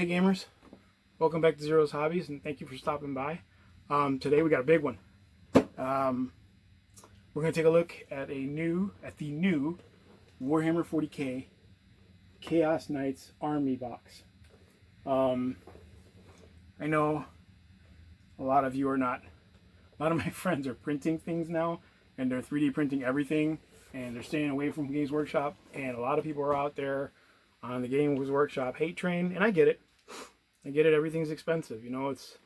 Hey gamers, welcome back to Zero's Hobbies, and thank you for stopping by. Today we got a big one. We're going to take a look at the new Warhammer 40k Chaos Knights Army box. I know a lot of you are not. A lot of my friends are printing things now, and they're 3D printing everything, and they're staying away from Games Workshop. And a lot of people are out there on the Games Workshop hate train, and I get it. Everything's expensive, you know. It's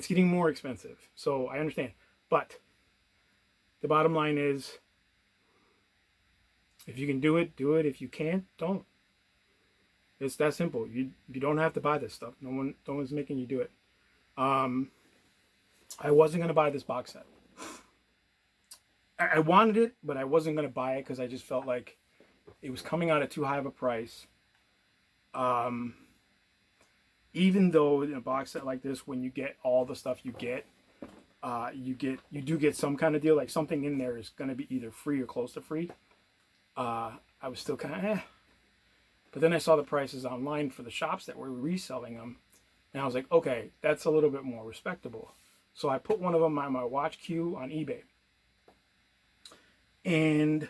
getting more expensive, so I understand. But the bottom line is, if you can do it, do it. If you can't, don't. It's that simple. You don't have to buy this stuff. No one's making you do it. I wasn't gonna buy this box set. I wanted it, but I wasn't gonna buy it because I just felt like it was coming out at too high of a price. Even though in a box set like this, when you get all the stuff you do get some kind of deal, like something in there is going to be either free or close to free. I was still kind of but then I saw the prices online for the shops that were reselling them, and I was like, okay, that's a little bit more respectable. So I put one of them on my watch queue on eBay, and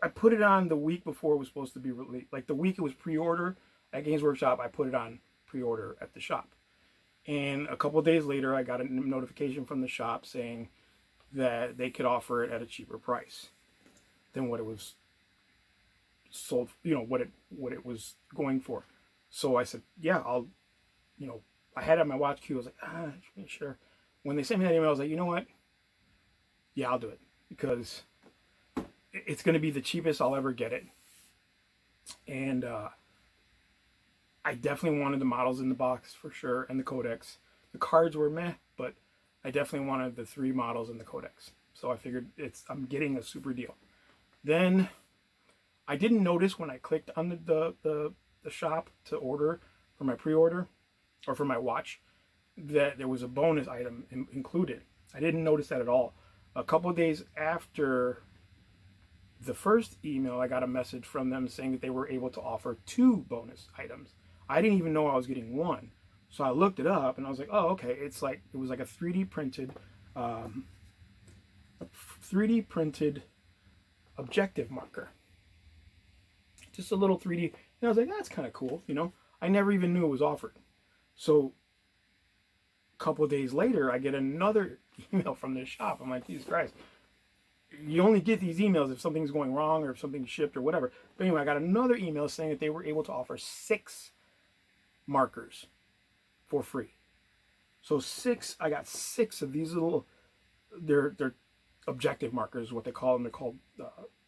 I put it on the week before it was supposed to be released. Like the week it was pre-order at Games Workshop, I put it on pre-order at the shop. And a couple of days later, I got a notification from the shop saying that they could offer it at a cheaper price than what it was sold, you know, what it was going for. So I said, yeah, I'll, you know, I had it on my watch queue. I was like, sure. When they sent me that email, I was like, you know what? Yeah, I'll do it, because it's going to be the cheapest I'll ever get it. And I definitely wanted the models in the box for sure, and the codex. The cards were meh, but I definitely wanted the 3 models in the codex. So I figured I'm getting a super deal. Then I didn't notice when I clicked on the shop to order for my pre-order or for my watch that there was a bonus item included. I didn't notice that at all. A couple of days after the first email, I got a message from them saying that they were able to offer 2 bonus items. I didn't even know I was getting 1. So I looked it up and I was like, oh, okay. It was like a 3D printed objective marker. Just a little 3D. And I was like, that's kind of cool, you know. I never even knew it was offered. So a couple of days later, I get another email from this shop. I'm like, Jesus Christ. You only get these emails if something's going wrong or if something's shipped or whatever. But anyway, I got another email saying that they were able to offer 6 markers for free. So I got 6 of these little, they're objective markers, what they call them. They're called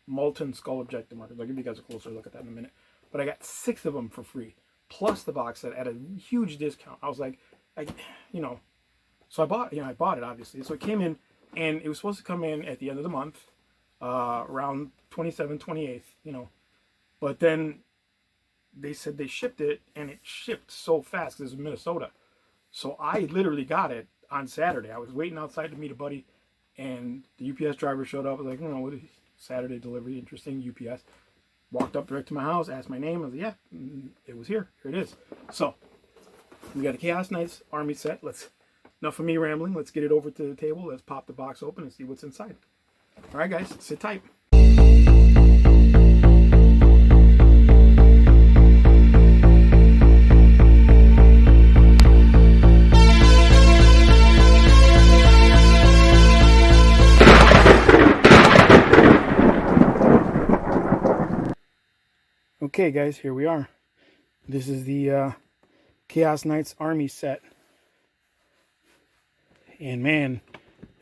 molten skull objective markers. I'll give you guys a closer look at that in a minute. But I got 6 of them for free, plus the box set at a huge discount. I was like, you know, so I bought it obviously. So it came in. And it was supposed to come in at the end of the month, around 27th, 28th, you know. But then they said they shipped it, and it shipped so fast because it was Minnesota. So I literally got it on Saturday. I was waiting outside to meet a buddy, and the UPS driver showed up. I was like, you know, what is Saturday delivery? Interesting, UPS. Walked up direct to my house, asked my name. I was like, yeah, it was here. Here it is. So we got a Chaos Knights Army set. Enough of me rambling. Let's get it over to the table. Let's pop the box open and see what's inside. All right, guys, sit tight. Okay, guys, here we are. This is the Chaos Knights Army set. And man,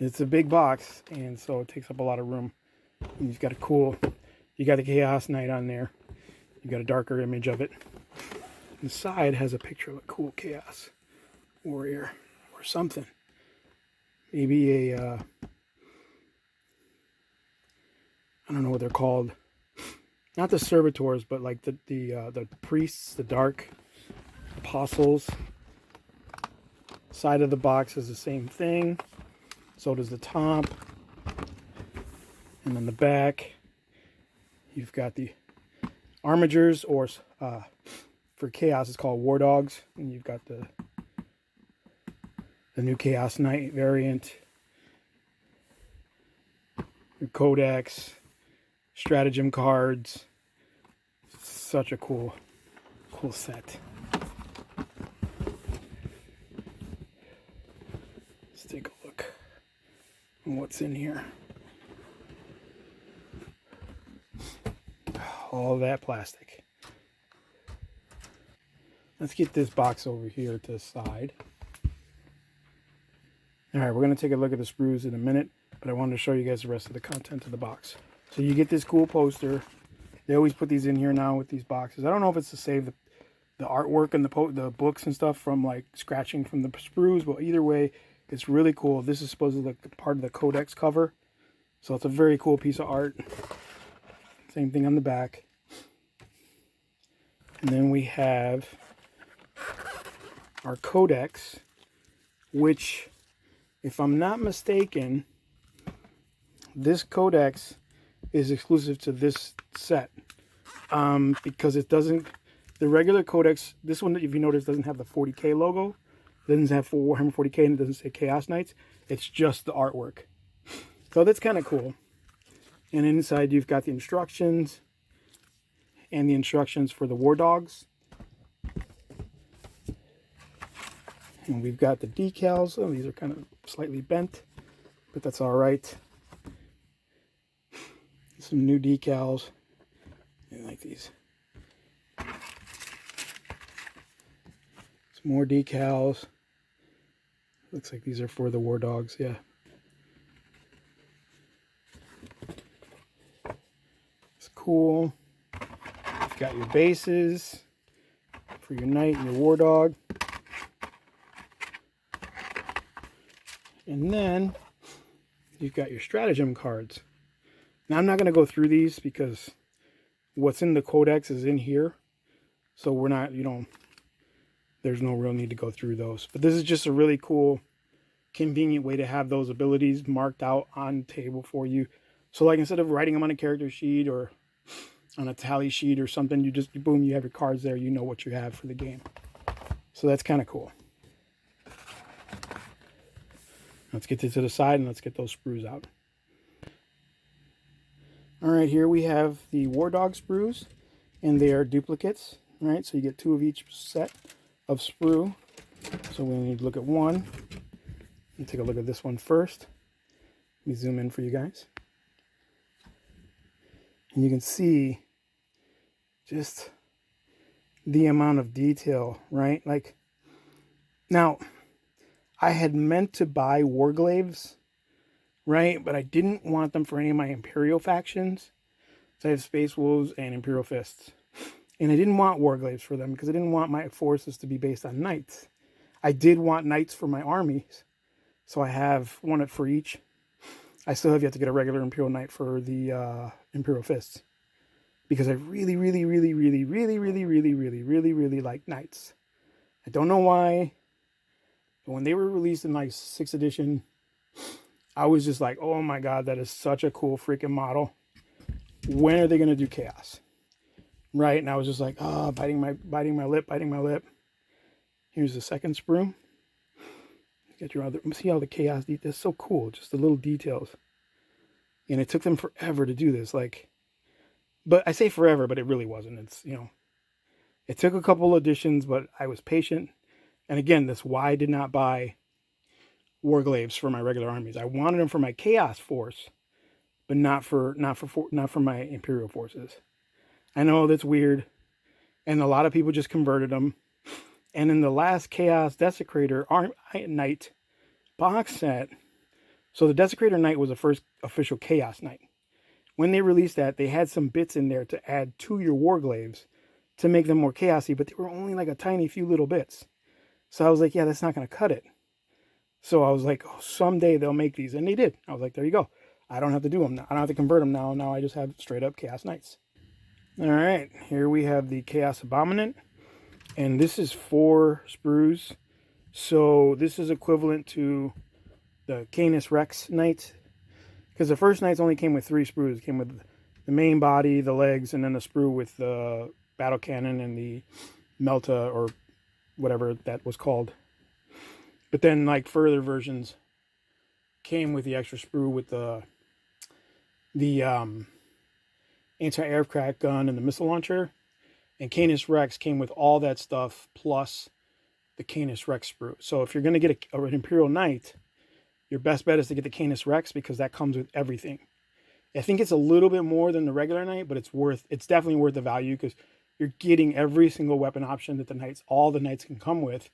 it's a big box, and so it takes up a lot of room. And you've got you got the Chaos Knight on there. You got a darker image of it. The side has a picture of a cool Chaos Warrior or something. Maybe I don't know what they're called. Not the servitors, but like the priests, the dark apostles. Side of the box is the same thing. So does the top. And then the back, you've got the armigers, or for Chaos it's called War Dogs. And you've got the new Chaos Knight variant, your Codex, stratagem cards. Such a cool set. Let's take a look at what's in here. All that plastic. Let's get this box over here to the side. Alright, we're going to take a look at the sprues in a minute, but I wanted to show you guys the rest of the content of the box. So you get this cool poster. They always put these in here now with these boxes. I don't know if it's to save the artwork and the books and stuff from like scratching from the sprues, but either way, it's really cool. This is supposedly like part of the Codex cover. So it's a very cool piece of art. Same thing on the back. And then we have our Codex, which, if I'm not mistaken, this Codex is exclusive to this set. Because it doesn't, the regular Codex, this one, if you notice, doesn't have the 40K logo. It doesn't have Warhammer 40K, and it doesn't say Chaos Knights. It's just the artwork. So that's kind of cool. And inside you've got the instructions and the instructions for the War Dogs. And we've got the decals. Oh, these are kind of slightly bent, but that's all right. Some new decals. I like these. Some more decals. Looks like these are for the War Dogs, yeah. It's cool. You've got your bases for your Knight and your War Dog. And then you've got your stratagem cards. Now I'm not going to go through these because what's in the Codex is in here. So we're not, there's no real need to go through those. But this is just a really cool, convenient way to have those abilities marked out on the table for you. So like instead of writing them on a character sheet or on a tally sheet or something, you just, boom, you have your cards there. You know what you have for the game. So that's kind of cool. Let's get this to the side and let's get those sprues out. All right, here we have the War Dog sprues, and they are duplicates. All right, so you get 2 of each set of sprue. So we need to look at one. And take a look at this one first. Let me zoom in for you guys. And you can see just the amount of detail, right? Like, now, I had meant to buy Warglaves, right? But I didn't want them for any of my Imperial factions. So I have Space Wolves and Imperial Fists. And I didn't want Warglaves for them because I didn't want my forces to be based on Knights. I did want Knights for my armies. So I have one for each. I still have yet to get a regular Imperial Knight for the Imperial Fists. Because I really like Knights. I don't know why. But when they were released in like 6th edition, I was just like, oh my god, that is such a cool freaking model. When are they going to do Chaos? Right? And I was just like, oh, biting my lip. Here's the second sprue. Get your other, see all the Chaos details. It's so cool, just the little details. And it took them forever to do this. Like, but I say forever, but it really wasn't. It's, it took a couple editions, but I was patient. And again, that's why I did not buy Warglaves for my regular armies. I wanted them for my Chaos force, but not for my Imperial forces. I know that's weird, and a lot of people just converted them. And in the last Chaos Desecrator Knight box set, so the Desecrator Knight was the first official Chaos Knight. When they released that, they had some bits in there to add to your Warglaves to make them more chaosy, but they were only like a tiny few little bits. So I was like, yeah, that's not going to cut it. So I was like, oh, someday they'll make these. And they did. I was like, there you go. I don't have to do them now. I don't have to convert them now. Now I just have straight up Chaos Knights. All right. Here we have the Chaos Abominant. And this is 4 sprues. So this is equivalent to the Canis Rex Knight. Because the first Knights only came with 3 sprues. It came with the main body, the legs, and then the sprue with the battle cannon and the melta or whatever that was called. But then like further versions came with the extra sprue with the anti-aircraft gun and the missile launcher. And Canis Rex came with all that stuff plus the Canis Rex sprue. So if you're going to get an Imperial Knight, your best bet is to get the Canis Rex because that comes with everything. I think it's a little bit more than the regular Knight, but it's definitely worth the value because you're getting every single weapon option that all the Knights can come with.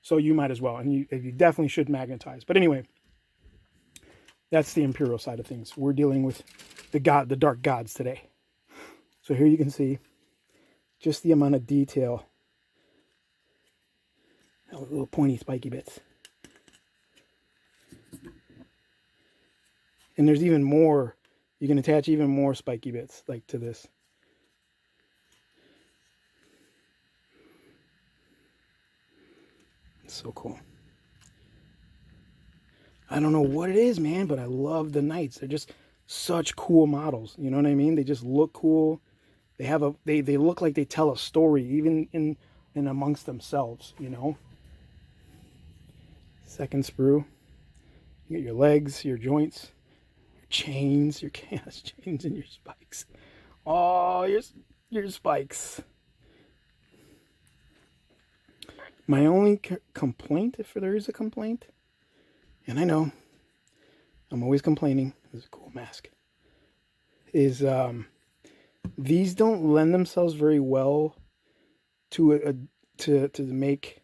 So you might as well, and you definitely should magnetize. But anyway, that's the Imperial side of things. We're dealing with the Dark Gods today. So here you can see just the amount of detail. Little pointy spiky bits. And there's even more. You can attach even more spiky bits like to this. It's so cool. I don't know what it is, man, but I love the Knights. They're just such cool models. You know what I mean? They just look cool. They have they look like they tell a story, even in amongst themselves, you know. Second sprue. You get your legs, your joints, your chains, your chaos chains, and your spikes. Oh, your spikes. My only complaint, if there is a complaint, and I know I'm always complaining, this is a cool mask, is these don't lend themselves very well to make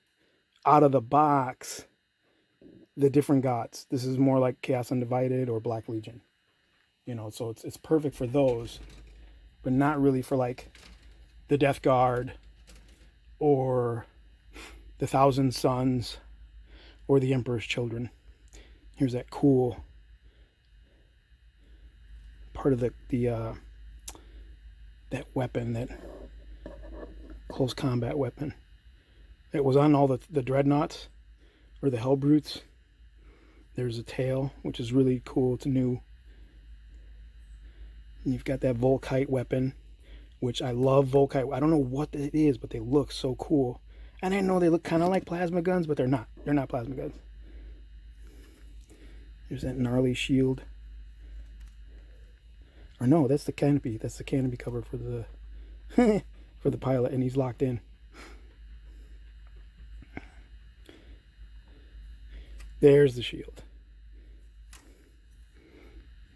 out of the box the different gods. This is more like Chaos Undivided or Black Legion, you know. So it's perfect for those, but not really for like the Death Guard or the Thousand Sons or the Emperor's Children. Here's that cool part of the that weapon, that close combat weapon that was on all the dreadnoughts or the Hellbrutes. There's a tail, which is really cool. It's new. And you've got that Volkite weapon, which I love. Volkite, I don't know what it is, but they look so cool. And I know they look kind of like plasma guns, but they're not. They're not plasma guns. There's that gnarly shield. Or no, that's the canopy. That's the canopy cover for the for the pilot, and he's locked in. There's the shield.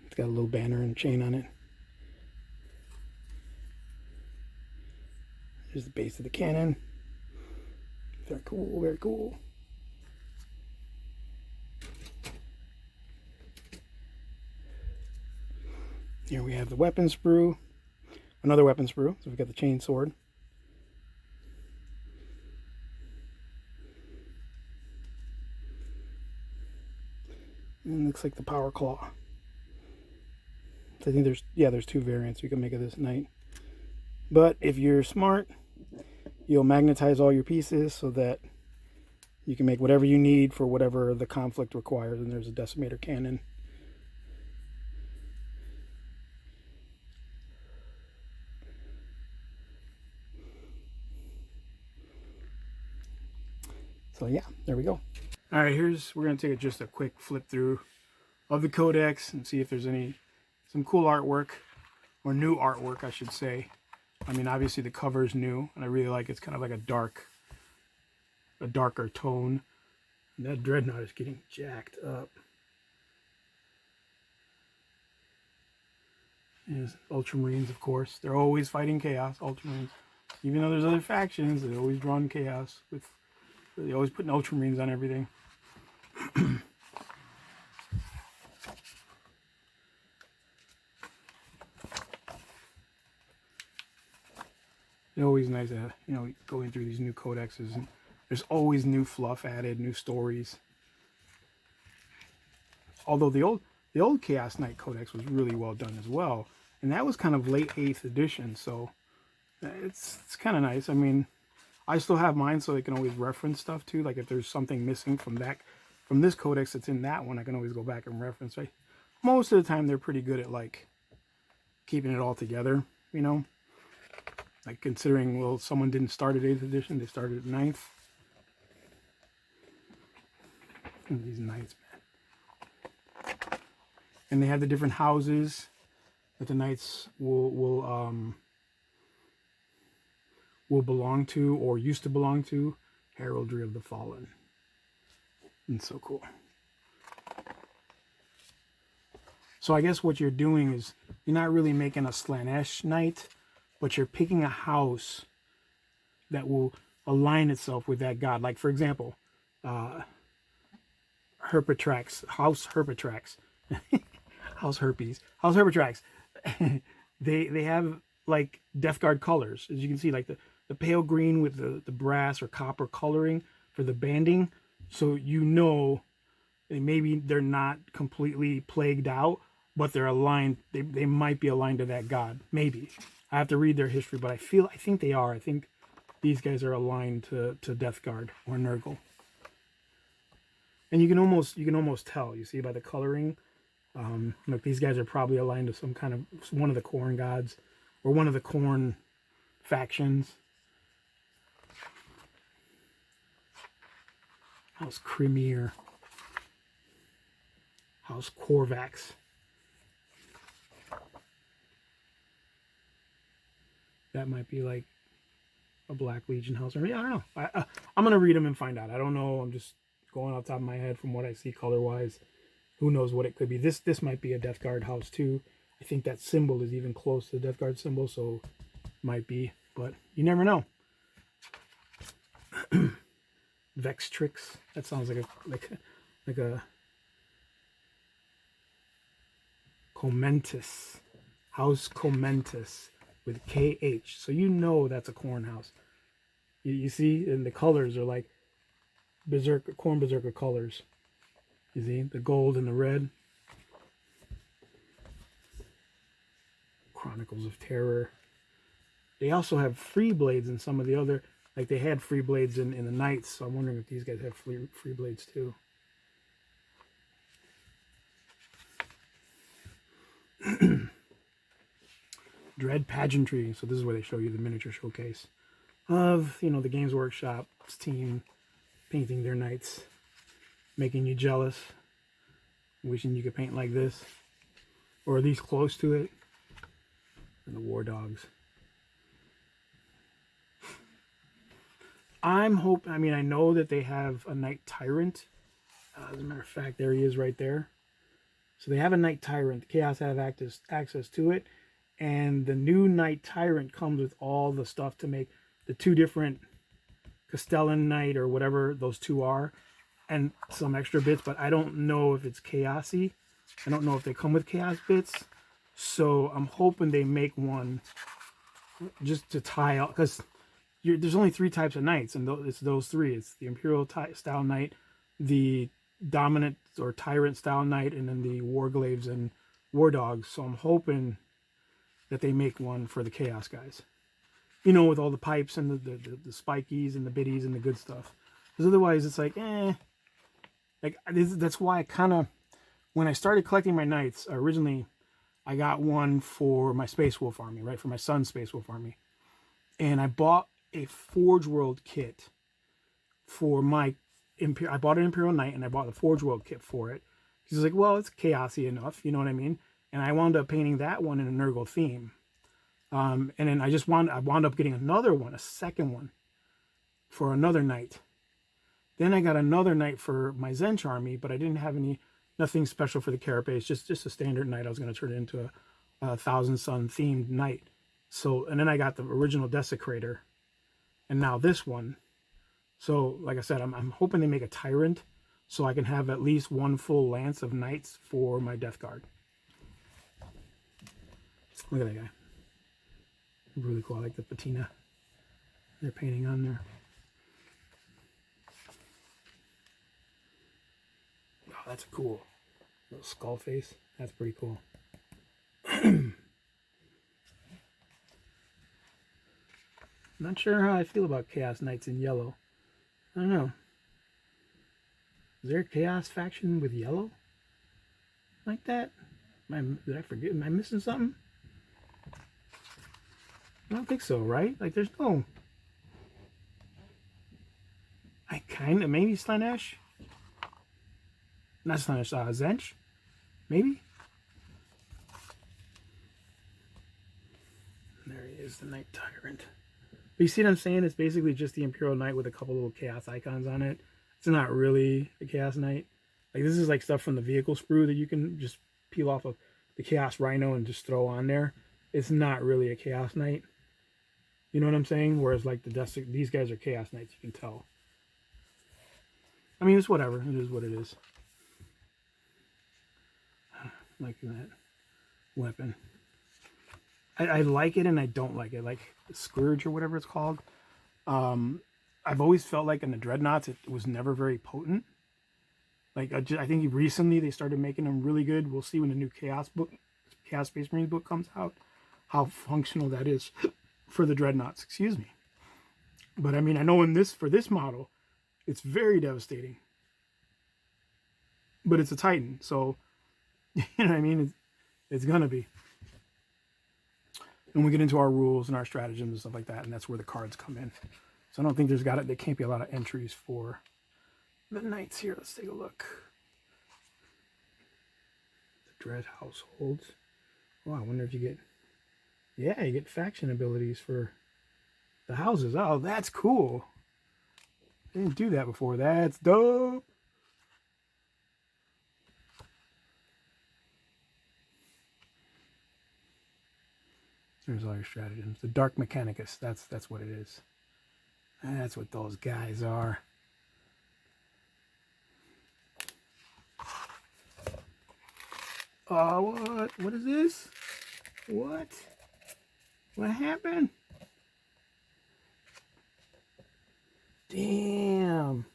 It's got a little banner and chain on it. There's the base of the cannon. Very cool, very cool. Here we have the weapon sprue. Another weapon sprue. So we've got the chain sword. And it looks like the power claw. So I think there's two variants you can make of this knight. But if you're smart, you'll magnetize all your pieces so that you can make whatever you need for whatever the conflict requires. And there's a decimator cannon. So yeah, there we go. All right, we're gonna take just a quick flip through of the codex and see if there's some cool artwork, or new artwork, I should say. I mean, obviously the cover is new, and I really like it's kind of like a darker tone. And that dreadnought is getting jacked up. Is Ultramarines, of course. They're always fighting chaos, Ultramarines. Even though there's other factions, they're always drawing chaos. They always putting Ultramarines on everything. It's always nice to, going through these new codexes, and there's always new fluff added, new stories. Although the old Chaos Knight Codex was really well done as well, and that was kind of late 8th edition, so it's kind of nice. I mean, I still have mine, so I can always reference stuff too. Like if there's something missing from this codex that's in that one, I can always go back and reference. Right? Most of the time, they're pretty good at like keeping it all together, you know. Like considering, well, someone didn't start at 8th edition, they started at 9th. These knights, man. And they have the different houses that the knights will belong to or used to belong to. Heraldry of the Fallen. And so cool. So I guess what you're doing is you're not really making a Slaanesh knight, but you're picking a house that will align itself with that god. Like, for example, Herpetrax, House Herpetrax, House Herpes, House Herpetrax. they have like Death Guard colors, as you can see, like the pale green with the brass or copper coloring for the banding. So you know, maybe they're not completely plagued out, but they're aligned. They might be aligned to that god. Maybe. I have to read their history, but I think they are. I think these guys are aligned to Death Guard or Nurgle. And you can almost tell, you see, by the coloring. Look, these guys are probably aligned to some kind of one of the Khorne gods or one of the Khorne factions. House Crimir. House Korvax. That might be like a Black Legion house. Or I don't know. I'm going to read them and find out. I don't know. I'm just going off the top of my head from what I see color-wise. Who knows what it could be. This might be a Death Guard house too. I think that symbol is even close to the Death Guard symbol, so might be. But you never know. Vextrix. That sounds like a Comentus. House Comentus with KH. So you know that's a Khorne house. You see? And the colors are like Khorne Berserker colors. You see? The gold and the red. Chronicles of Terror. They also have free blades in some of the other... Like they had free blades in the Knights. So I'm wondering if these guys have free blades too. Dread Pageantry. So this is where they show you the miniature showcase of, you know, the Games Workshop's team painting their knights, making you jealous, wishing you could paint like this, or at least close to it. And the War Dogs. I'm hoping, I mean, I know that they have a Knight Tyrant. As a matter of fact, there he is right there. So they have a Knight Tyrant. Chaos have access to it. And the new Knight Tyrant comes with all the stuff to make the two different Castellan Knight or whatever those two are. And some extra bits, but I don't know if it's Chaosy. I don't know if they come with Chaos bits. So I'm hoping they make one just to tie out. Because there's only 3 types of Knights, and it's those 3. It's the Imperial style Knight, the Dominant or Tyrant style Knight, and then the Warglaves and War Dogs. So I'm hoping that they make one for the Chaos guys. You know, with all the pipes and the spikies and the biddies and the good stuff. Because otherwise it's like, Like, that's why I kind of... When I started collecting my Knights, originally I got one for my Space Wolf army, right? For my son's Space Wolf army. And I bought a Forge World kit for my... I bought an Imperial Knight and I bought the Forge World kit for it. He's like, well, it's chaosy enough, you know what I mean? And I wound up painting that one in a Nurgle theme. And then I wound up getting another one, a second one, for another Knight. Then I got another Knight for my Zench army, but I didn't have nothing special for the Carapace, just a standard Knight. I was going to turn it into a Thousand Sun themed Knight. So, and then I got the original Desecrator, and now this one. So, like I said, I'm hoping they make a Tyrant, so I can have at least one full lance of Knights for my Death Guard. Look at that guy. Really cool. I like the patina they're painting on there. Oh, that's cool. Little skull face. That's pretty cool. Not sure how I feel about Chaos Knights in yellow. I don't know. Is there a Chaos faction with yellow? Like that? Did I forget? Am I missing something? I don't think so, right? Like, there's no... I kind of... Maybe Slanesh? Not Slanesh, Zench? Maybe? There he is, the Night Tyrant. But you see what I'm saying? It's basically just the Imperial Knight with a couple little Chaos icons on it. It's not really a Chaos Knight. Like, this is like stuff from the vehicle sprue that you can just peel off of the Chaos Rhino and just throw on there. It's not really a Chaos Knight. You know what I'm saying? Whereas like these guys are Chaos Knights, you can tell. I mean, it's whatever. It is what it is. Like that weapon. I like it and I don't like it. Like Scourge or whatever it's called. I've always felt like in the Dreadnoughts it was never very potent. Like I think recently they started making them really good. We'll see when the new Chaos Space Marines book comes out how functional that is for the Dreadnoughts. Excuse me. But I mean, I know for this model, it's very devastating. But it's a Titan, so you know what I mean. It's gonna be. And we get into our rules and our stratagems and stuff like that, and that's where the cards come in. So I don't think there can't be a lot of entries for the knights here. Let's take a look. The Dread households. Oh, I wonder if you get... Yeah, you get faction abilities for the houses. Oh, that's cool. I didn't do that before. That's dope. There's all your stratagems. The Dark Mechanicus. That's what it is. That's what those guys are. Oh, what is this? What? What happened? Damn.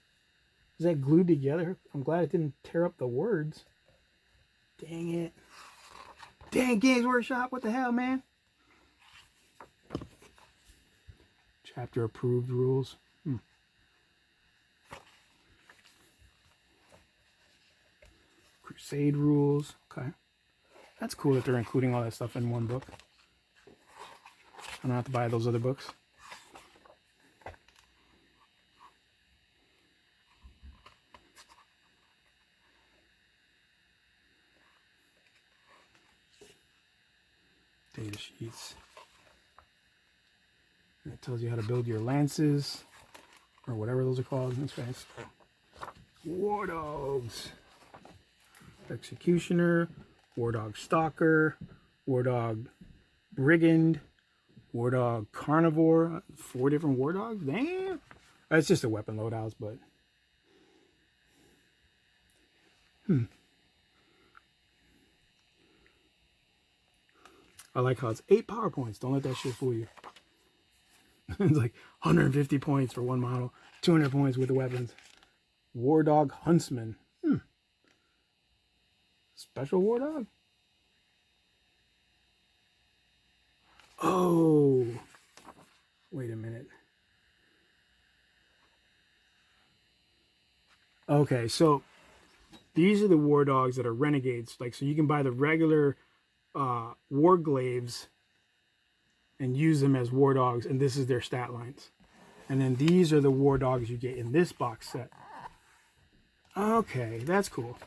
Is that glued together? I'm glad it didn't tear up the words. Dang it. Dang, Games Workshop. What the hell, man? Chapter approved rules. Crusade rules. Okay. That's cool that they're including all that stuff in one book. I don't have to buy those other books. Data sheets. And it tells you how to build your lances, or whatever those are called. That's fast. War Dogs. Executioner, War Dog Stalker, War Dog Brigand, War Dog Carnivore. 4 different War Dogs? Damn! That's just a weapon loadouts, but... I like how it's 8 PowerPoints. Don't let that shit fool you. It's like 150 points for one model, 200 points with the weapons. War Dog Huntsman. Special War Dog? Oh. Wait a minute. Okay, so these are the War Dogs that are Renegades. Like, so you can buy the regular War Glaives and use them as War Dogs, and this is their stat lines. And then these are the War Dogs you get in this box set. Okay, that's cool.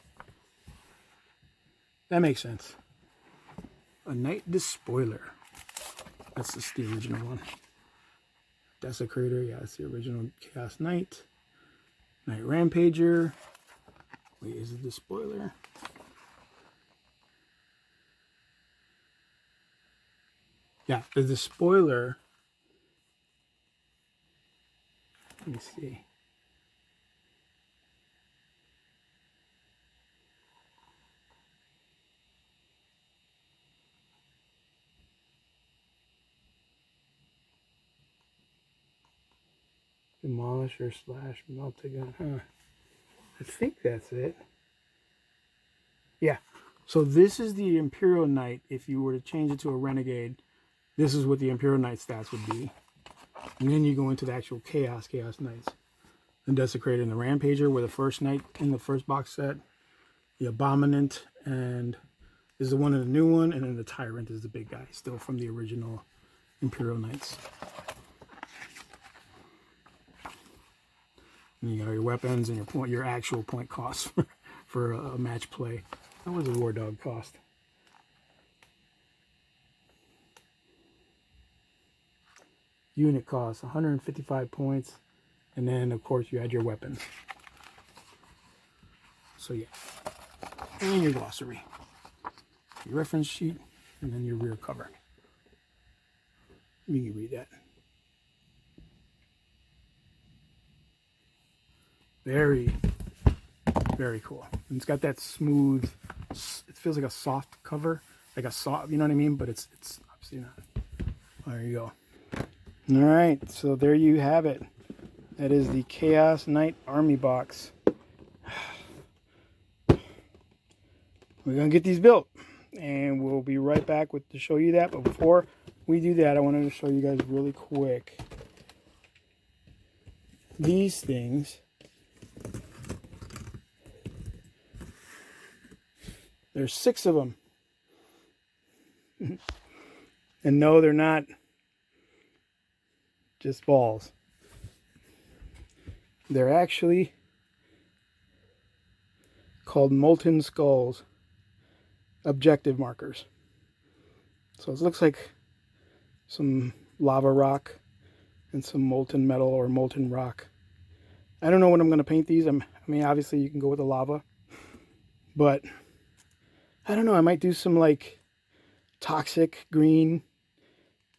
That makes sense. A Knight Despoiler. That's just the original one. Desecrator, yeah, that's the original Chaos Knight. Knight Rampager. Wait, is it Despoiler? Yeah, the Despoiler. Let me see. Demolisher slash Meltagun. Huh. I think that's it. Yeah. So this is the Imperial Knight. If you were to change it to a Renegade, this is what the Imperial Knight stats would be. And then you go into the actual Chaos Knights. The Desecrator and the Rampager were the first Knight in the first box set. The Abominant and is the one in the new one. And then the Tyrant is the big guy, still from the original Imperial Knights. And you got all your weapons and your actual point costs for a match play. What was a War Dog cost? Unit cost 155 points, and then of course you add your weapons. So yeah, and your glossary, your reference sheet, and then your rear cover. You can read that. Very, very cool. And it's got that smooth, it feels like a soft cover, like a soft, you know what I mean? But it's obviously not. There you go. All right, so there you have it. That is the Chaos Knight Army box. We're gonna get these built, and we'll be right back to show you that. But before we do that, I wanted to show you guys really quick these things. There's 6 of them. And no, they're not just balls. They're actually called Molten Skulls objective markers. So it looks like some lava rock and some molten metal or molten rock. I don't know when I'm going to paint these. I mean, obviously you can go with the lava, but I don't know. I might do some like toxic green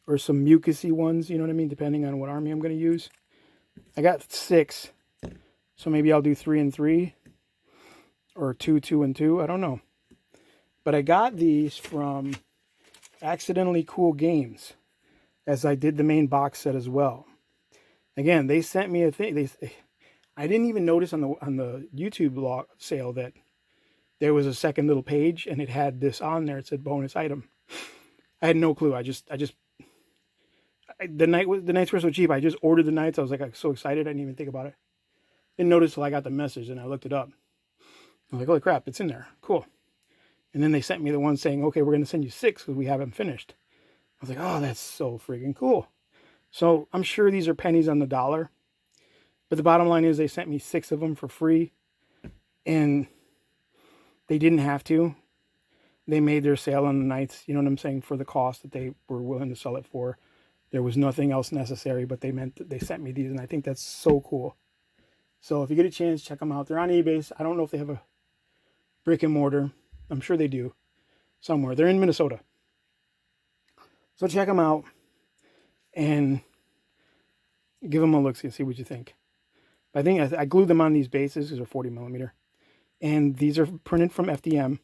or some mucusy ones, you know what I mean? Depending on what army I'm going to use. I got 6, so maybe I'll do 3 and 3 or 2, 2 and 2. I don't know. But I got these from Accidentally Cool Games, as I did the main box set as well. Again, they sent me a thing. I didn't even notice on the YouTube log sale that there was a second little page, and it had this on there. It said bonus item. I had no clue. The nights were so cheap. I just ordered the nights. I was so excited. I didn't even think about it. Didn't notice till I got the message, and I looked it up. I was like, holy crap, it's in there. Cool. And then they sent me the one saying, okay, we're going to send you 6 because we haven't finished. I was like, oh, that's so freaking cool. So I'm sure these are pennies on the dollar. But the bottom line is they sent me 6 of them for free. And they didn't have to. They made their sale on the nights, you know what I'm saying, for the cost that they were willing to sell it for. There was nothing else necessary, but they sent me these, and I think that's so cool. So if you get a chance, check them out. They're on eBay. I don't know if they have a brick and mortar. I'm sure they do somewhere. They're in Minnesota. So check them out and give them a look, see what you think. I think I glued them on these bases. These are 40 millimeter. And these are printed from FDM.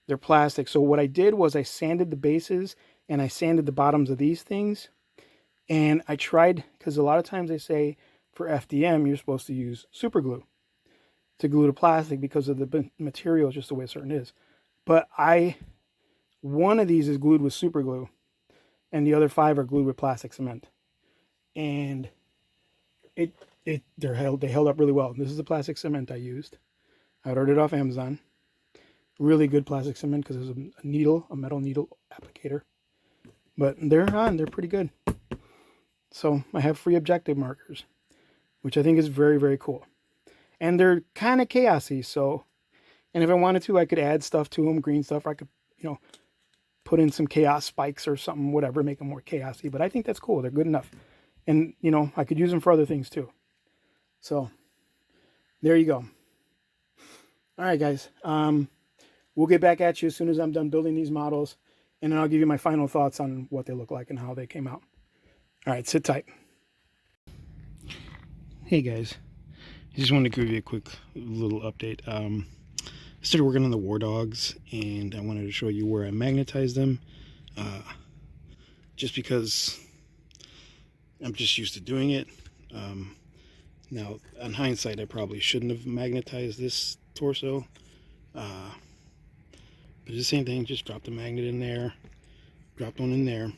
They're plastic. So what I did was I sanded the bases and I sanded the bottoms of these things. And I tried, because a lot of times they say for FDM, you're supposed to use super glue to glue to plastic because of the material, just the way certain is. But one of these is glued with super glue and the other 5 are glued with plastic cement. And they held up really well. This is the plastic cement I used. I ordered it off Amazon. Really good plastic cement because there's a metal needle applicator. But they're pretty good. So I have free objective markers, which I think is very, very cool. And they're kind of chaosy. So, and if I wanted to, I could add stuff to them, green stuff. I could, put in some chaos spikes or something, whatever, make them more chaosy. But I think that's cool. They're good enough. And, I could use them for other things too. So there you go. All right, guys. We'll get back at you as soon as I'm done building these models. And then I'll give you my final thoughts on what they look like and how they came out. All right, sit tight. Hey, guys. I just wanted to give you a quick little update. I started working on the War Dogs, and I wanted to show you where I magnetized them. Just because I'm just used to doing it. Now, on hindsight, I probably shouldn't have magnetized this torso. But it's the same thing, just dropped a magnet in there, dropped one in there.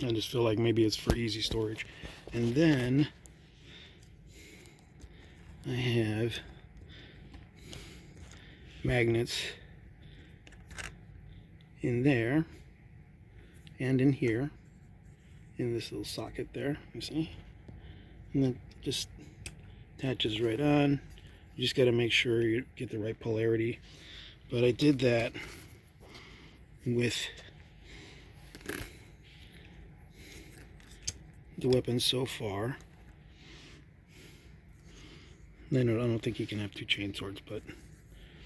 I just feel like maybe it's for easy storage. And then I have magnets in there and in here, in this little socket there, you see? And then just attaches right on. You just got to make sure you get the right polarity. But I did that with the weapons so far. I don't think you can have two chain swords, but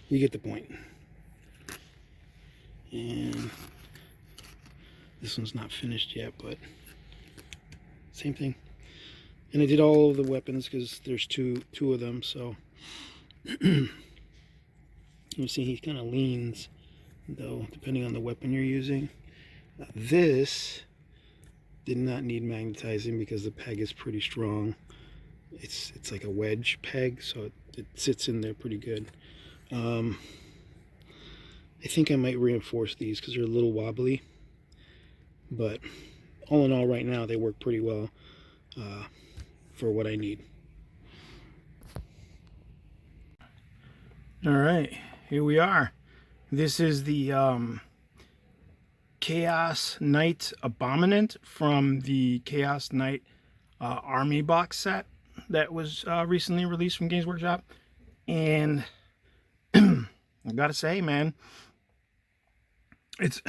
you get the point. And this one's not finished yet, but same thing. And I did all of the weapons because there's two of them, so you see he kind of leans, though, depending on the weapon you're using. This did not need magnetizing because the peg is pretty strong. It's like a wedge peg, so it sits in there pretty good. I think I might reinforce these because they're a little wobbly, but all in all, right now they work pretty well for what I need. All right, here we are. This is the Chaos Knight Abominant from the Chaos Knight Army box set that was recently released from Games Workshop. And I gotta say, man, it's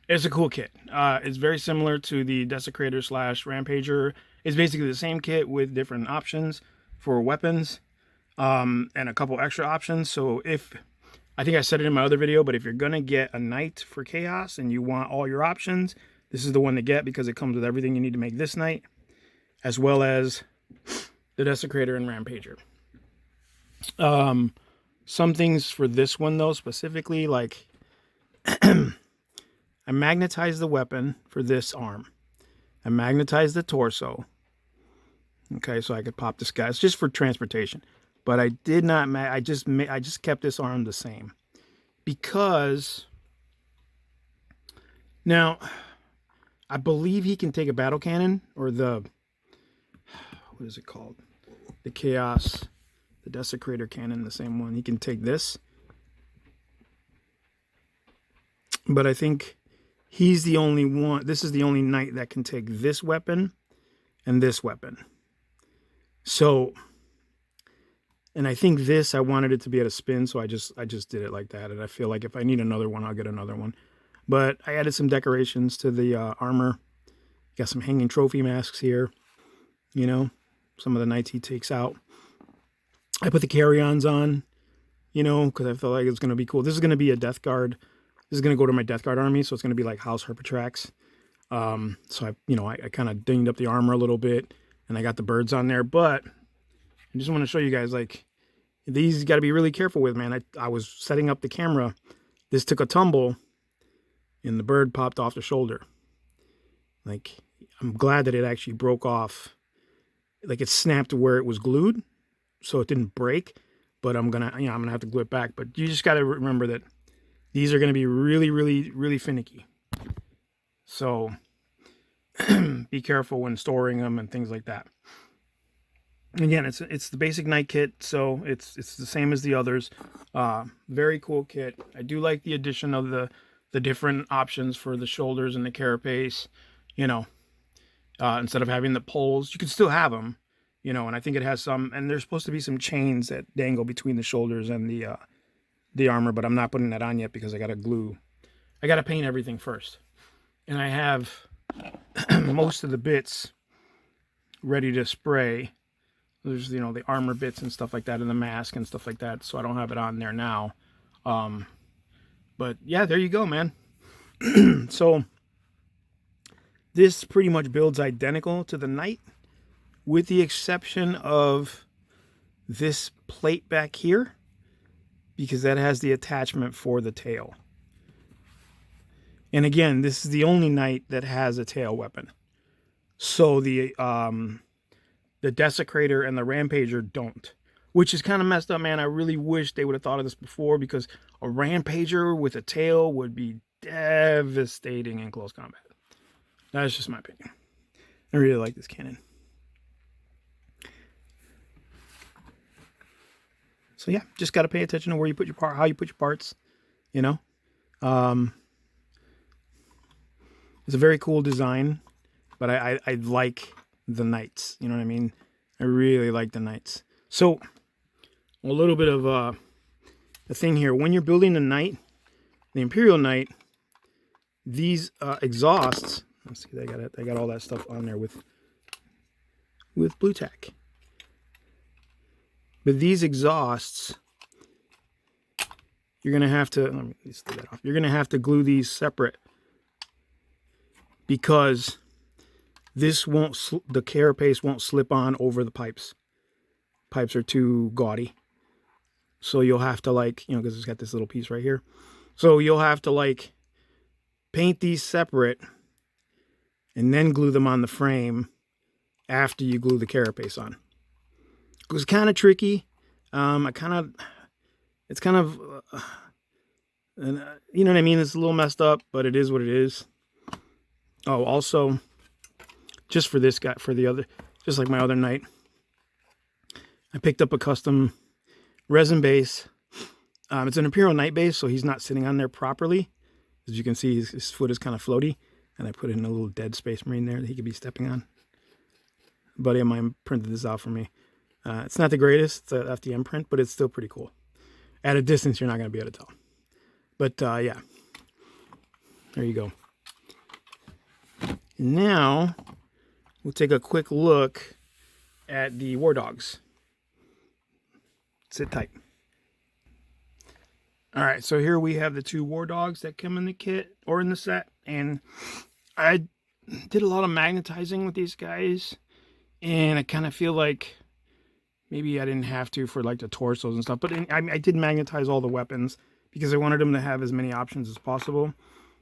a cool kit. It's very similar to the Desecrator / Rampager. It's basically the same kit with different options for weapons and a couple extra options. So I think I said it in my other video, but if you're gonna get a Knight for Chaos and you want all your options, this is the one to get because it comes with everything you need to make this Knight, as well as the Desecrator and Rampager. Some things for this one though, specifically, like I magnetized the weapon for this arm. I magnetized the torso. Okay, so I could pop this guy. It's just for transportation. But I did not. I just kept this arm the same because now I believe he can take a battle cannon, or the, what is it called? The Chaos, the Desecrator cannon, the same one. He can take this, but I think he's the only one. This is the only Knight that can take this weapon and this weapon. So. And I think this, I wanted it to be at a spin, so I just did it like that. And I feel like if I need another one, I'll get another one. But I added some decorations to the armor. Got some hanging trophy masks here. You know, some of the Knights he takes out. I put the carry-ons on, you know, because I felt like it's going to be cool. This is going to be a Death Guard. This is going to go to my Death Guard army, so it's going to be like House Herpatrax. So I kind of dinged up the armor a little bit, and I got the birds on there, but I just want to show you guys, like, these you got to be really careful with, man. I was setting up the camera. This took a tumble, and the bird popped off the shoulder. Like, I'm glad that it actually broke off. Like, it snapped to where it was glued, so it didn't break. But I'm gonna have to glue it back. But you just got to remember that these are gonna be really, really, really finicky. So be careful when storing them and things like that. Again, it's the basic Knight kit, so it's the same as the others. Very cool kit. I do like the addition of the different options for the shoulders and the carapace. You know, instead of having the poles, you can still have them. You know, and I think it has some, and there's supposed to be some chains that dangle between the shoulders and the armor, but I'm not putting that on yet because I got to paint everything first, and I have most of the bits ready to spray. There's, you know, the armor bits and stuff like that, and the mask and stuff like that, so I don't have it on there now. But yeah, there you go, man. So this pretty much builds identical to the Knight, with the exception of this plate back here, because that has the attachment for the tail. And again, this is the only Knight that has a tail weapon. So the Desecrator and the Rampager don't, which is kind of messed up, man. I really wish they would have thought of this before, because a Rampager with a tail would be devastating in close combat. That's just my opinion. I really like this cannon. So yeah, just got to pay attention to where you put your how you put your parts, you know. It's a very cool design, but I like the knights. You know what I mean? I really like the knights. So a little bit of a thing here. When you're building the knight, the Imperial Knight, these exhausts. Let's see, I got all that stuff on there with blue tack. But these exhausts, you're gonna have to. Let me take that off. You're gonna have to glue these separate because this won't. The carapace won't slip on over the pipes. Pipes are too gaudy, so you'll have to because it's got this little piece right here. So you'll have to paint these separate and then glue them on the frame after you glue the carapace on. It was kind of tricky. It's kind of, you know what I mean? It's a little messed up, but it is what it is. Oh, also, just for this guy, just like my other knight, I picked up a custom resin base. It's an Imperial Knight base, so he's not sitting on there properly. As you can see, his foot is kind of floaty, and I put in a little dead Space Marine there that he could be stepping on. A buddy of mine printed this out for me. It's not the greatest, it's a FDM print, but it's still pretty cool. At a distance, you're not going to be able to tell. But yeah, there you go. Now, we'll take a quick look at the War Dogs. Sit tight. All right, so here we have the 2 War Dogs that come in the kit or in the set, and I did a lot of magnetizing with these guys, and I kind of feel like maybe I didn't have to for the torsos and stuff, but I did magnetize all the weapons because I wanted them to have as many options as possible.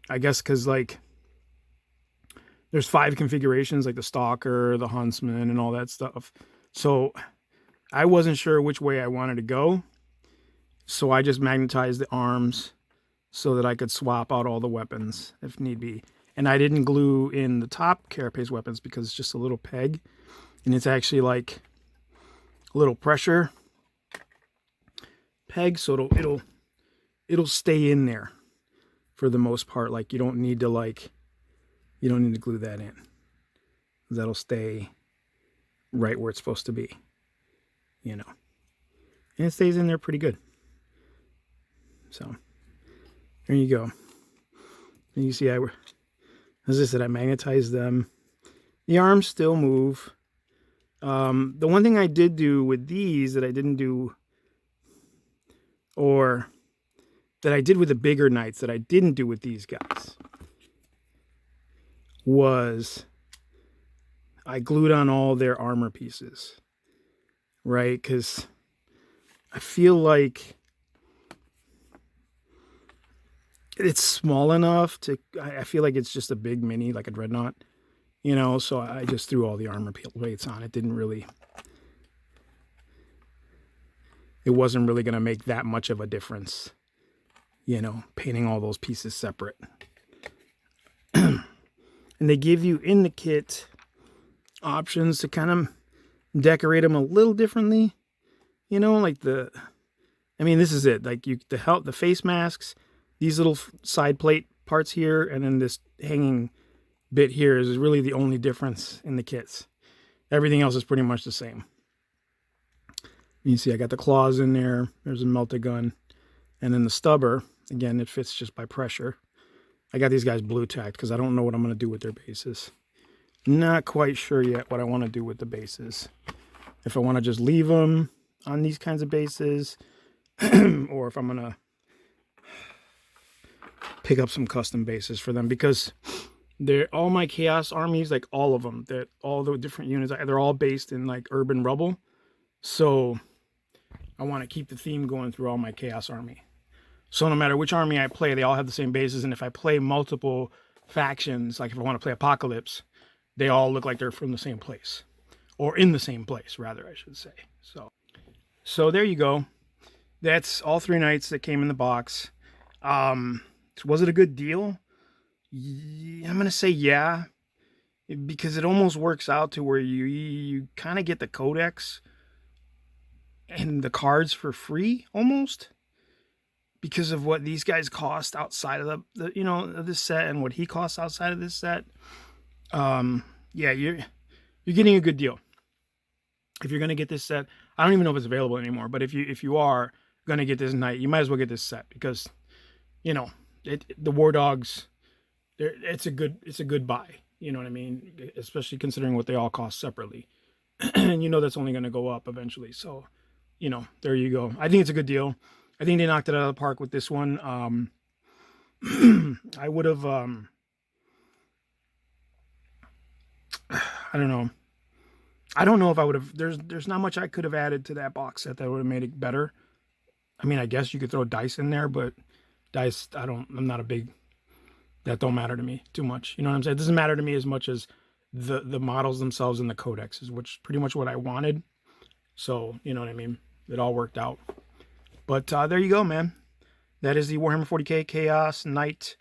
I guess because there's 5 configurations, like the Stalker, the Huntsman, and all that stuff. So I wasn't sure which way I wanted to go. So I just magnetized the arms so that I could swap out all the weapons if need be. And I didn't glue in the top carapace weapons because it's just a little peg. And it's actually a little pressure peg, so it'll stay in there for the most part. You don't need to glue that in. That'll stay right where it's supposed to be. And it stays in there pretty good. So there you go. And you see, as I said, I magnetized them. The arms still move. The one thing I did do with these that I didn't do, or that I did with the bigger knights that I didn't do with these guys, was I glued on all their armor pieces, right? Because I feel like it's small enough I feel like it's just a big mini, like a dreadnought, so I just threw all the armor plates on. It wasn't really going to make that much of a difference, painting all those pieces separate. And they give you in the kit options to kind of decorate them a little differently, this is it. The face masks, these little side plate parts here, and then this hanging bit here is really the only difference in the kits. Everything else is pretty much the same. You see I got the claws in there. There's a melta gun. And then the stubber, again, it fits just by pressure. I got these guys blue tacked because I don't know what I'm going to do with their bases. Not quite sure yet what I want to do with the bases. If I want to just leave them on these kinds of bases, or if I'm going to pick up some custom bases for them, because all my Chaos armies, all of them, all the different units, they're all based in urban rubble. So I want to keep the theme going through all my Chaos army. So no matter which army I play, they all have the same bases. And if I play multiple factions, if I want to play Apocalypse, they all look like they're from the same place, or in the same place, rather, I should say. So there you go. That's all 3 knights that came in the box. Was it a good deal? I'm going to say yeah, because it almost works out to where you kind of get the codex and the cards for free, almost. because of what these guys cost outside of the you know, of this set, and what he costs outside of this set. Yeah, you're getting a good deal. If you're gonna get this set, I don't even know if it's available anymore, but if you are gonna get this Knight, you might as well get this set, because, you know, the War Dogs, it's a good buy. You know what I mean? Especially considering what they all cost separately. And you know that's only gonna go up eventually. So, you know, there you go. I think it's a good deal. I think they knocked it out of the park with this one. I would have, I don't know. I don't know if I would have. There's not much I could have added to that box set that would have made it better. I mean, I guess you could throw dice in there, but dice, I'm not a big. That don't matter to me too much. You know what I'm saying? It doesn't matter to me as much as the models themselves and the codexes, which is pretty much what I wanted. So, you know what I mean? It all worked out. But there you go, man. That is the Warhammer 40k Chaos Knight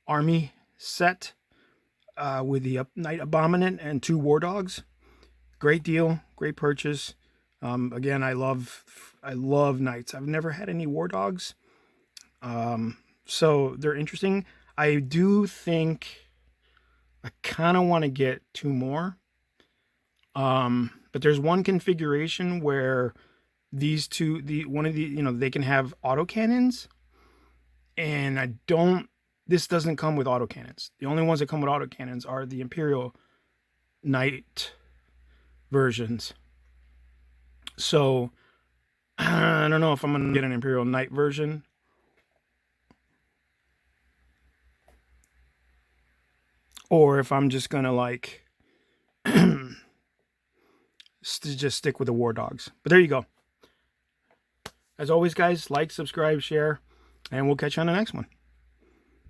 Army set with the Knight Abominant and 2 War Dogs. Great deal, great purchase. Again, I love Knights. I've never had any War Dogs, so they're interesting. I do think I kind of want to get 2 more. But there's one configuration where these two, one of the, you know, they can have autocannons, and this doesn't come with autocannons. The only ones that come with autocannons are the Imperial Knight versions. So I don't know if I'm gonna get an Imperial Knight version, or if I'm just gonna like just stick with the War Dogs. But there you go. As always, guys, like, subscribe, share, and we'll catch you on the next one.